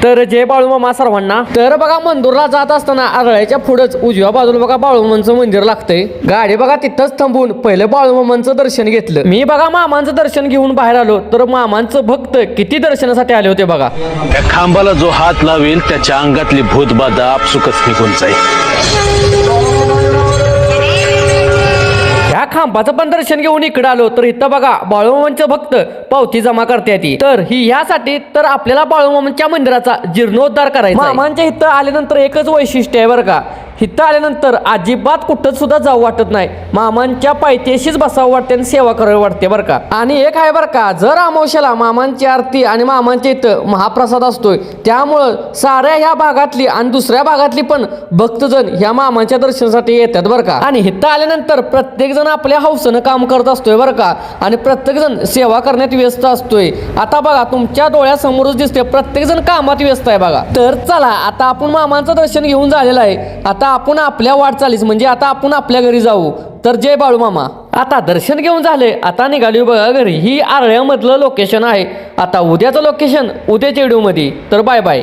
तर जय बाळूमामा सर्वांना. तर बघा मंदुरला जात असताना आरळ्याच्या पुढेच उजव्या बाजूला बघा बाळूमामांचं मंदिर लागतंय. गाडी बघा तिथंच थांबून पहिले बाळूमामांचं दर्शन घेतलं. मी बघा मामांचं दर्शन घेऊन बाहेर आलो तर मामांचं भक्त किती दर्शनासाठी आले होते बघा. त्या खांबाला जो हात लावेल त्याच्या अंगातली भूतबाधा आपसुकच निघून जाईल. ह्या खांबाचं पण दर्शन घेऊन इकडे आलो तर इथं बघा बाळूमामांचं भक्त पावती जमा करते येते. तर ही ह्यासाठी तर आपल्याला बाळूमामांच्या मंदिराचा जीर्णोद्धार करायचा. मामांच्या इथं आल्यानंतर एकच वैशिष्ट्य आहे बरं का, इथं आल्यानंतर अजिबात कुठं सुद्धा जाऊ वाटत नाही. मामांच्या पायथ्याशीच बसावं वाटते आणि सेवा करावी वाटते बरं का. आणि एक आहे बरं का, जर अमावस्याला मामांची आरती आणि मामांच्या इथं महाप्रसाद असतोय, त्यामुळं साऱ्या ह्या भागातली आणि दुसऱ्या भागातली पण भक्तजण ह्या मामांच्या दर्शनासाठी येतात बरं का. आणि इथं आल्यानंतर प्रत्येक जण आपल्या हौसेनं काम करत असतोय बरं का, आणि प्रत्येक जण सेवा करण्यात व्यस्त असतोय. आता बघा तुमच्या डोळ्यासमोरच दिसते प्रत्येक जण कामात व्यस्त आहे बघा. तर चला आता आपण मामांचं दर्शन घेऊन झालेलं आहे. आता आपण आपल्या वाटचालीस म्हणजे आता आपण आपल्या घरी जाऊ. तर जय बाळूमामा. आता दर्शन घेऊन झाले, आता निघाली बघा घरी. ही आरळ्यामधलं लोकेशन आहे. आता उद्याचं लोकेशन उद्याच्या व्हिडिओमध्ये. तर बाय बाय.